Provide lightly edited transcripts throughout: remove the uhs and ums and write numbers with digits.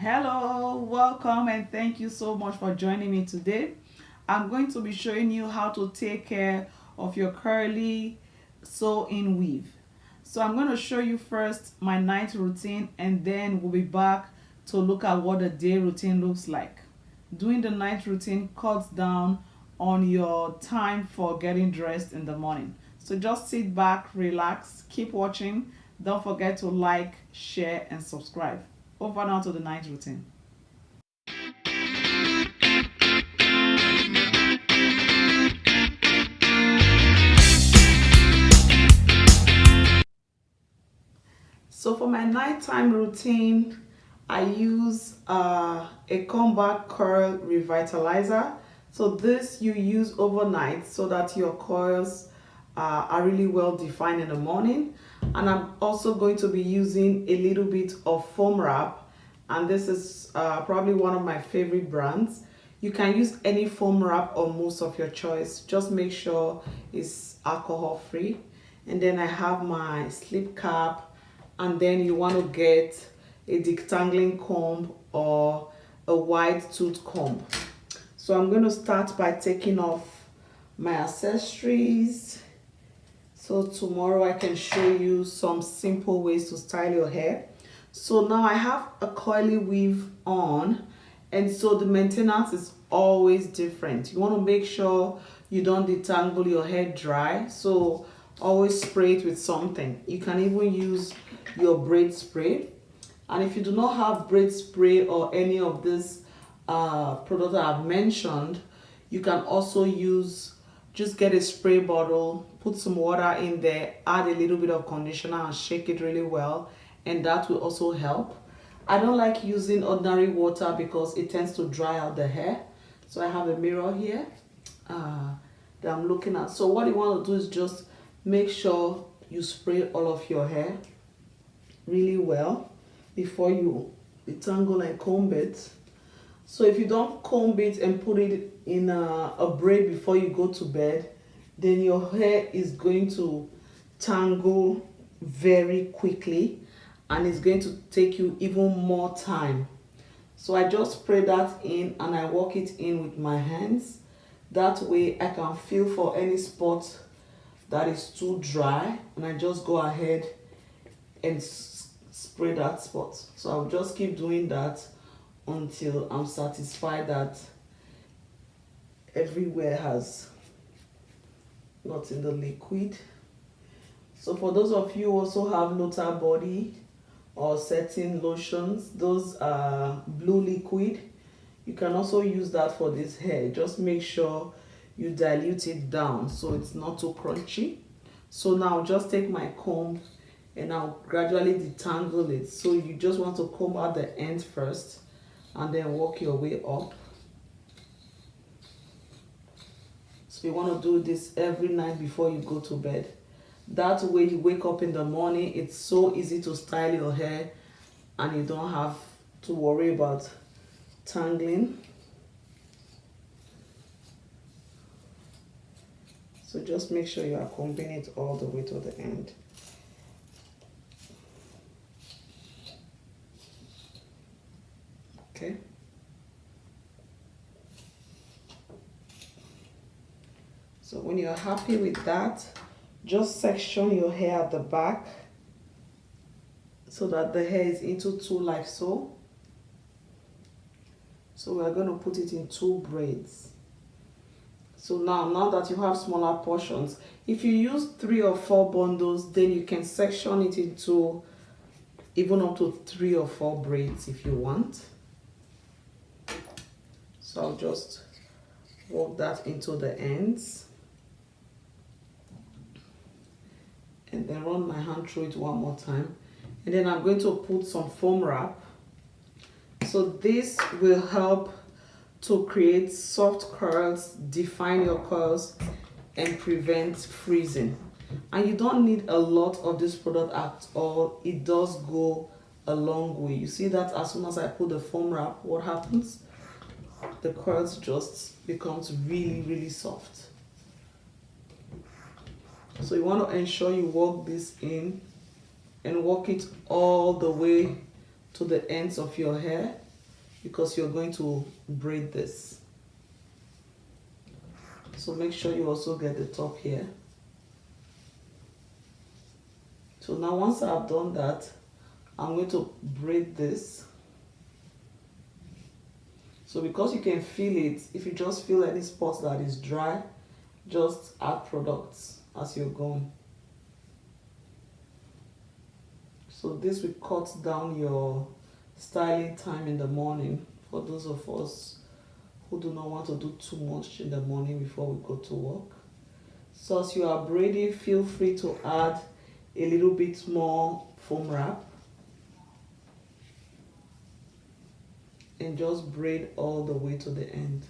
Hello, welcome and thank you so much for joining me today. I'm going to be showing you how to take care of your curly sew-in weave. So I'm going to show you first my night routine and then we'll be back to look at what the day routine looks like. Doing the night routine cuts down on your time for getting dressed in the morning. So just sit back, relax, keep watching. Don't forget to like, share and subscribe. Over now to the night routine. So for my nighttime routine, I use a combat curl revitalizer. So this you use overnight so that your coils are really well defined in the morning. And I'm also going to be using a little bit of foam wrap, and this is probably one of my favorite brands. You can use any foam wrap or mousse of your choice. Just make sure it's alcohol free. And then I have my slip cap, and then you want to get a detangling comb or a wide tooth comb. So I'm going to start by taking off my accessories. So tomorrow I can show you some simple ways to style your hair. So now I have a coily weave on, and so the maintenance is always different. You want to make sure you don't detangle your hair dry, so always spray it with something. You can even use your braid spray, and if you do not have braid spray or any of this product that I've mentioned, you can also use, just get a spray bottle, put some water in there, add a little bit of conditioner and shake it really well, and that will also help. I don't like using ordinary water because it tends to dry out the hair. So I have a mirror here that I'm looking at. So what you want to do is just make sure you spray all of your hair really well before you detangle and comb it. So if you don't comb it and put it in a braid before you go to bed, then your hair is going to tangle very quickly and it's going to take you even more time. So I just spray that in and I work it in with my hands. That way I can feel for any spot that is too dry, and I just go ahead and spray that spot. So I'll just keep doing that until I'm satisfied that everywhere has gotten the liquid. So for those of you who also have Lotta body or setting lotions, those are blue liquid, you can also use that for this hair. Just make sure you dilute it down so it's not too crunchy. So now just take my comb and I'll gradually detangle it. So you just want to comb out the end first and then work your way up. So you want to do this every night before you go to bed. That way you wake up in the morning, it's so easy to style your hair and you don't have to worry about tangling. So just make sure you are combing it all the way to the end. Okay. So when you're happy with that, just section your hair at the back so that the hair is into two like so. So we're going to put it in two braids. So now that you have smaller portions, if you use 3 or 4 bundles, then you can section it into even up to 3 or 4 braids if you want. So I'll just work that into the ends and then run my hand through it one more time, and then I'm going to put some foam wrap. So this will help to create soft curls, define your curls and prevent freezing. And you don't need a lot of this product at all. It does go a long way. You see that as soon as I put the foam wrap, what happens? The curls just becomes really soft. So you want to ensure you work this in and work it all the way to the ends of your hair. because you're going to braid this. So make sure you also get the top here. So now once I've done that, I'm going to braid this. So because you can feel it, if you just feel any spot that is dry, just add products as you're going. So this will cut down your styling time in the morning for those of us who do not want to do too much in the morning before we go to work. So as you are braiding, feel free to add a little bit more foam wrap and just braid all the way to the end.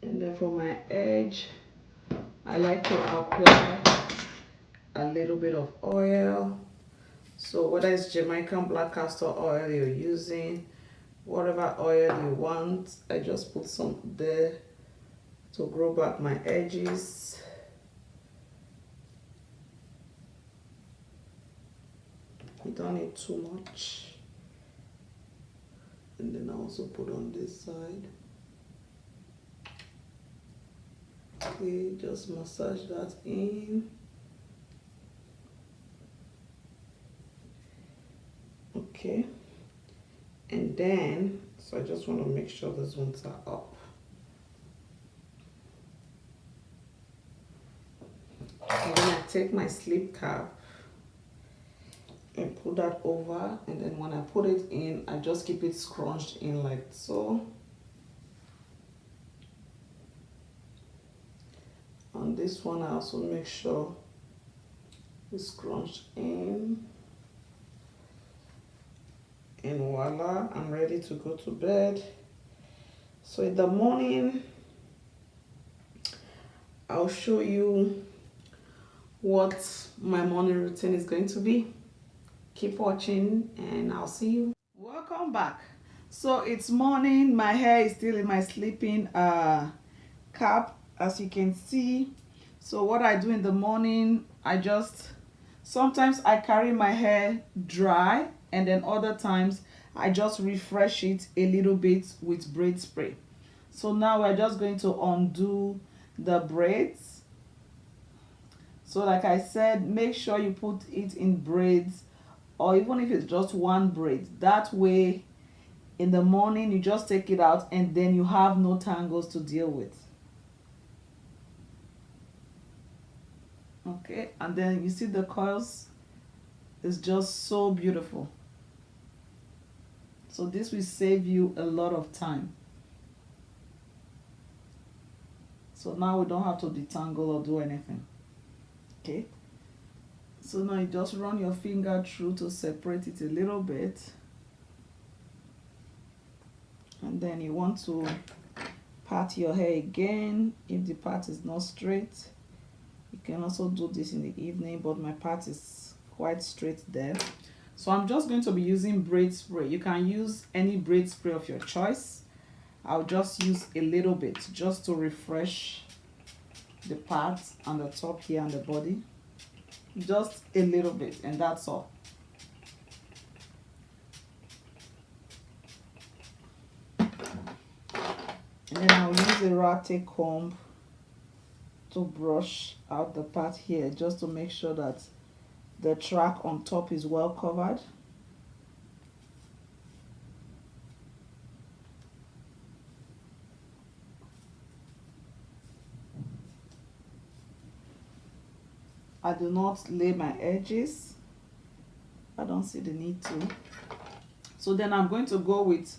And then for my edge, I like to apply a little bit of oil. So whether it's Jamaican black castor oil you're using, whatever oil you want, I just put some there to grow back my edges. You don't need too much. And then I also put on this side. Okay, just massage that in. Okay, and then so I just want to make sure these ones are up. And then I take my sleeve cap and put that over, and then when I put it in, I just keep it scrunched in like so. On this one, I also make sure it's scrunched in. And voila, I'm ready to go to bed. So in the morning, I'll show you what my morning routine is going to be. Keep watching and I'll see you. Welcome back. So it's morning. My hair is still in my sleeping cap, as you can see. So what I do in the morning, sometimes I carry my hair dry, and then other times I just refresh it a little bit with braid spray. So now we're just going to undo the braids. So like I said, make sure you put it in braids, or even if it's just one braid. That way in the morning you just take it out and then you have no tangles to deal with. Okay, and then you see the coils is just so beautiful. So this will save you a lot of time. So now we don't have to detangle or do anything. Okay, so now you just run your finger through to separate it a little bit, and then you want to part your hair again if the part is not straight. You can also do this in the evening, but my part is quite straight there. So I'm just going to be using braid spray. You can use any braid spray of your choice. I'll just use a little bit just to refresh the parts on the top here and the body. Just a little bit, and that's all. And then I'll use a rat comb to brush out the part here, just to make sure that the track on top is well covered. I do not lay my edges. I don't see the need to. So then I'm going to go with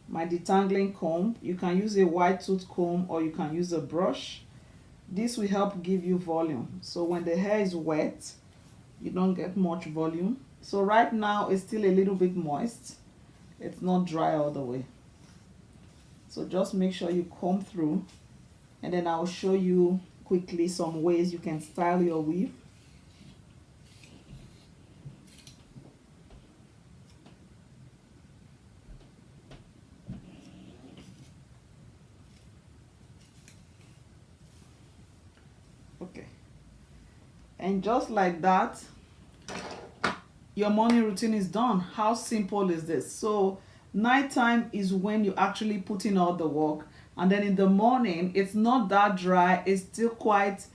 my detangling comb. You can use a wide tooth comb or you can use a brush. This will help give you volume. So when the hair is wet, you don't get much volume. So right now it's still a little bit moist. It's not dry all the way. So just make sure you comb through, and then I'll show you quickly some ways you can style your weave. Okay, and just like that, your morning routine is done. How simple is this? So nighttime is when you actually put in all the work, and then in the morning it's not that dry, it's still quite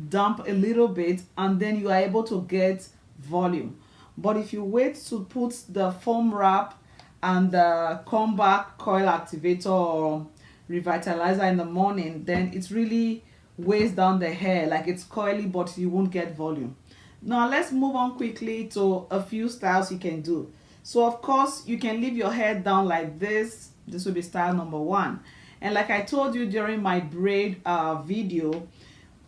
damp a little bit, and then you are able to get volume. But if you wait to put the foam wrap and the comeback coil activator or revitalizer in the morning, then it really weighs down the hair, like it's coily but you won't get volume. Now let's move on quickly to a few styles you can do. So of course you can leave your hair down like this. This will be style number 1. And like I told you during my braid video,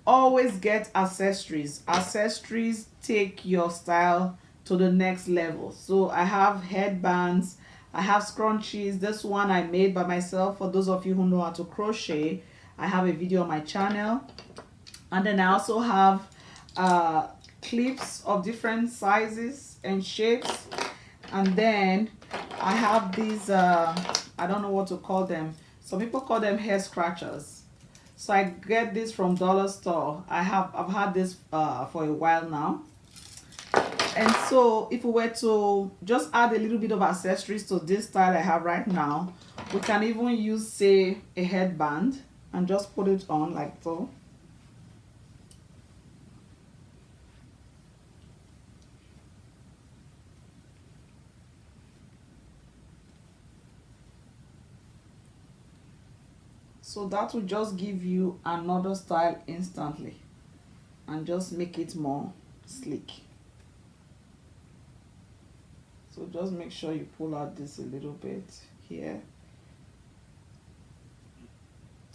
always get accessories. Accessories take your style to the next level. So I have headbands, I have scrunchies. This one I made by myself. For those of you who know how to crochet, I have a video on my channel. And then I also have clips of different sizes and shapes. And then I have these I don't know what to call them. Some people call them hair scratchers. So I get this from dollar store. I've had this for a while now. And so if we were to just add a little bit of accessories to this style I have right now, we can even use, say, a headband and just put it on like so. So that will just give you another style instantly and just make it more sleek. So just make sure you pull out this a little bit here.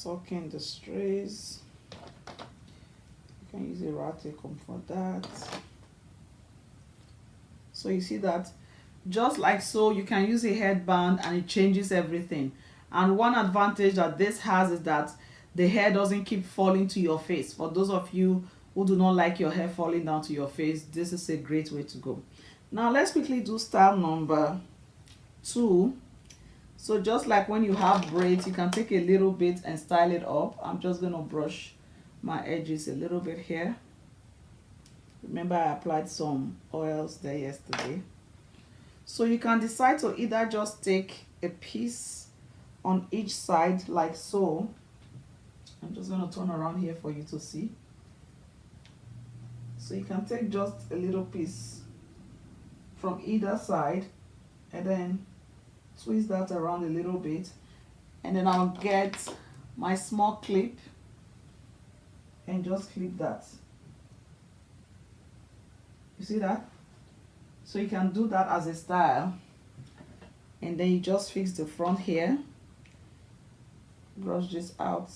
Tuck in the strays. You can use a ratty comb for that. So you see that just like so, you can use a headband and it changes everything. And one advantage that this has is that the hair doesn't keep falling to your face. For those of you who do not like your hair falling down to your face, this is a great way to go. Now let's quickly do style number 2. So just like when you have braids, you can take a little bit and style it up. I'm just going to brush my edges a little bit here. Remember I applied some oils there yesterday. So you can decide to either just take a piece on each side like so. I'm just going to turn around here for you to see. So you can take just a little piece from either side and then twist that around a little bit, and then I'll get my small clip and just clip that. You see that? So you can do that as a style, and then you just fix the front here, brush this out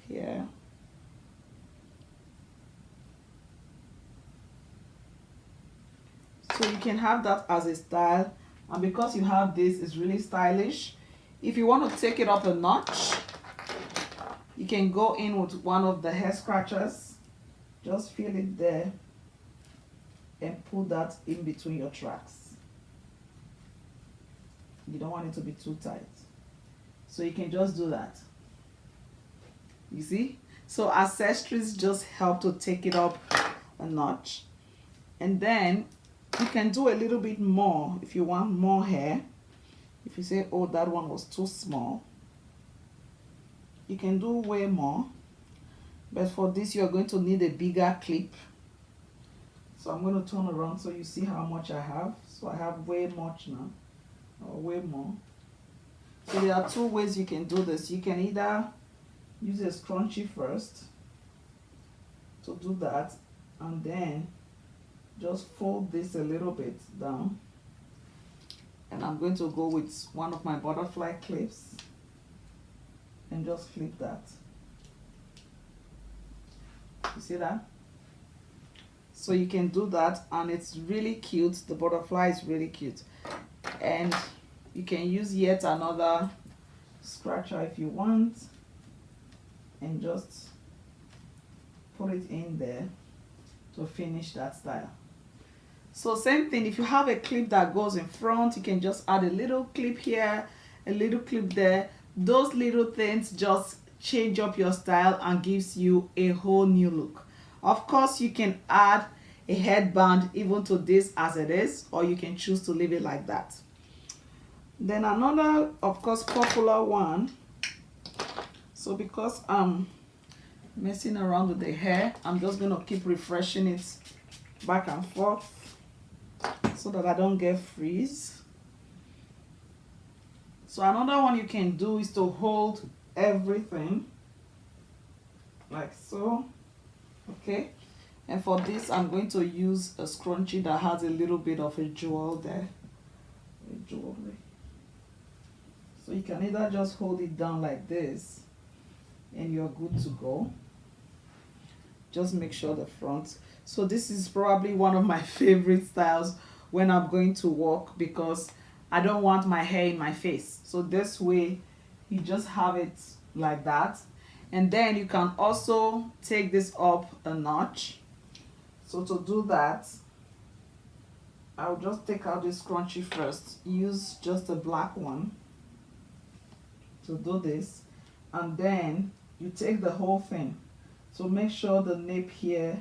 here. So you can have that as a style, and because you have this, it's really stylish. If you want to take it up a notch, you can go in with one of the hair scratchers, just feel it there and pull that in between your tracks. You don't want it to be too tight, so you can just do that. You see? So accessories just help to take it up a notch. And then you can do a little bit more if you want more hair. If you say, oh, that one was too small, you can do way more. But for this, you're going to need a bigger clip. So I'm going to turn around so you see how much I have. So I have way much now, or way more. So there are two ways you can do this. You can either use a scrunchie first to do that, and then just fold this a little bit down. And I'm going to go with one of my butterfly clips and just clip that. You see that? So you can do that, and it's really cute. The butterfly is really cute. And you can use yet another scratcher if you want, and just put it in there to finish that style. So same thing, if you have a clip that goes in front, you can just add a little clip here, a little clip there. Those little things just change up your style and gives you a whole new look. Of course, you can add a headband even to this as it is, or you can choose to leave it like that. Then another, of course, popular one. So because I'm messing around with the hair, I'm just going to keep refreshing it back and forth so that I don't get frizz. So another one you can do is to hold everything like so. Okay, and for this I'm going to use a scrunchie that has a little bit of a jewel there, jewelry. So you can either just hold it down like this and you're good to go. Just make sure the front. So this is probably one of my favorite styles when I'm going to walk, because I don't want my hair in my face. So this way you just have it like that. And then you can also take this up a notch. So to do that, I'll just take out this scrunchie first. Use just a black one to do this. And then you take the whole thing. So make sure the nape here,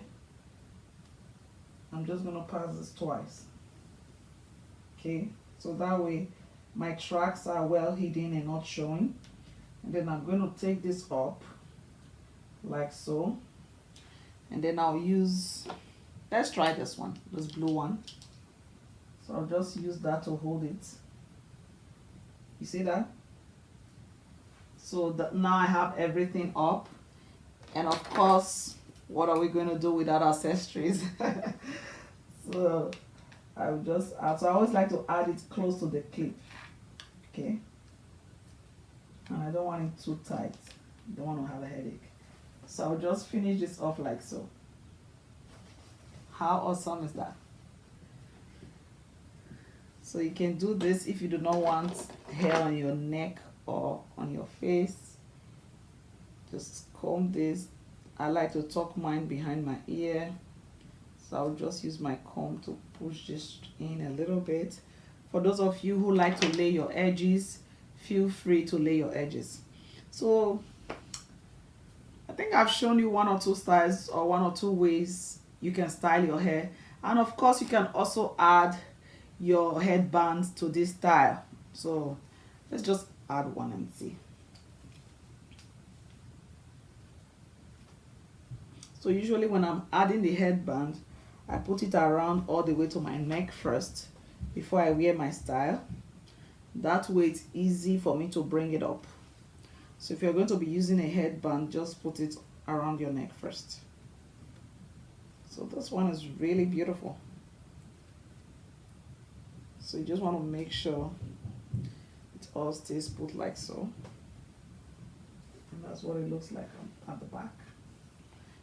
I'm just going to pass this twice. Okay, so that way my tracks are well hidden and not showing. And then I'm going to take this up like so, and then I'll use, let's try this one, this blue one. So I'll just use that to hold it. You see that? So that now I have everything up. And of course, what are we going to do without accessories? So I'll just add, so I always like to add it close to the clip. Okay, and I don't want it too tight, don't want to have a headache. So I'll just finish this off like so. How awesome is that? So you can do this if you do not want hair on your neck or on your face. Just comb this. I like to tuck mine behind my ear. So I'll just use my comb to push this in a little bit. For those of you who like to lay your edges, feel free to lay your edges. So I think I've shown you one or two styles or one or two ways you can style your hair. And of course you can also add your headbands to this style. So let's just add one and see. So usually when I'm adding the headband, I put it around all the way to my neck first before I wear my style. That way it's easy for me to bring it up. So if you're going to be using a headband, just put it around your neck first. So this one is really beautiful. So you just want to make sure it all stays put like so. And that's what it looks like at the back.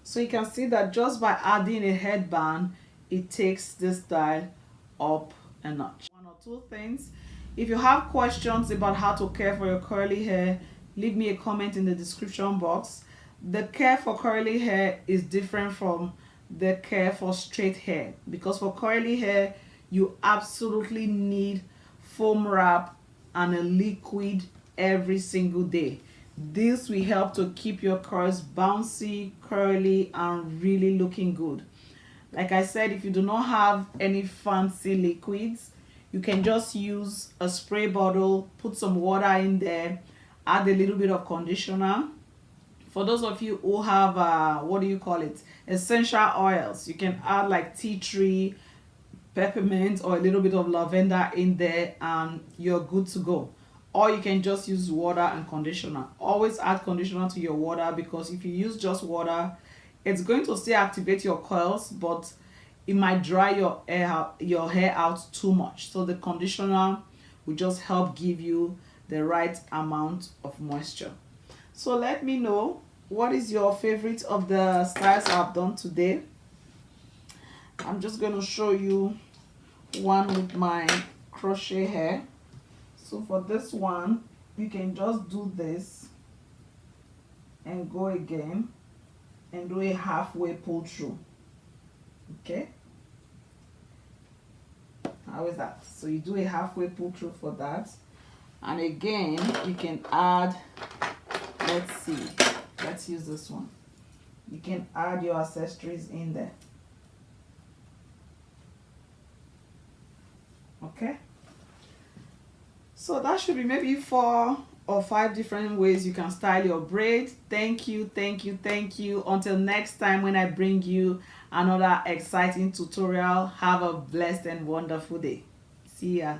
So you can see that just by adding a headband, it takes this style up a notch. One or two things. If you have questions about how to care for your curly hair, leave me a comment in the description box. The care for curly hair is different from the care for straight hair, because for curly hair you absolutely need foam wrap and a liquid every single day. This will help to keep your curls bouncy, curly, and really looking good. Like I said, if you do not have any fancy liquids, you can just use a spray bottle, put some water in there, add a little bit of conditioner For those of you who have what do you call it, essential oils, you can add like tea tree, peppermint, or a little bit of lavender in there, and you're good to go. Or you can just use water and conditioner. Always add conditioner to your water, because if you use just water, it's going to still activate your coils, but it might dry your hair out too much. So the conditioner will just help give you the right amount of moisture. So let me know, what is your favorite of the styles I've done today. I'm just going to show you one with my crochet hair. So for this one, you can just do this and go again and do a halfway pull through. Okay, how is that? So you do a halfway pull through for that, and again you can add, let's use this one. You can add your accessories in there. Okay, so that should be maybe 4 or 5 different ways you can style your braid. Thank you, thank you, thank you. Until next time when I bring you another exciting tutorial, have a blessed and wonderful day. See ya.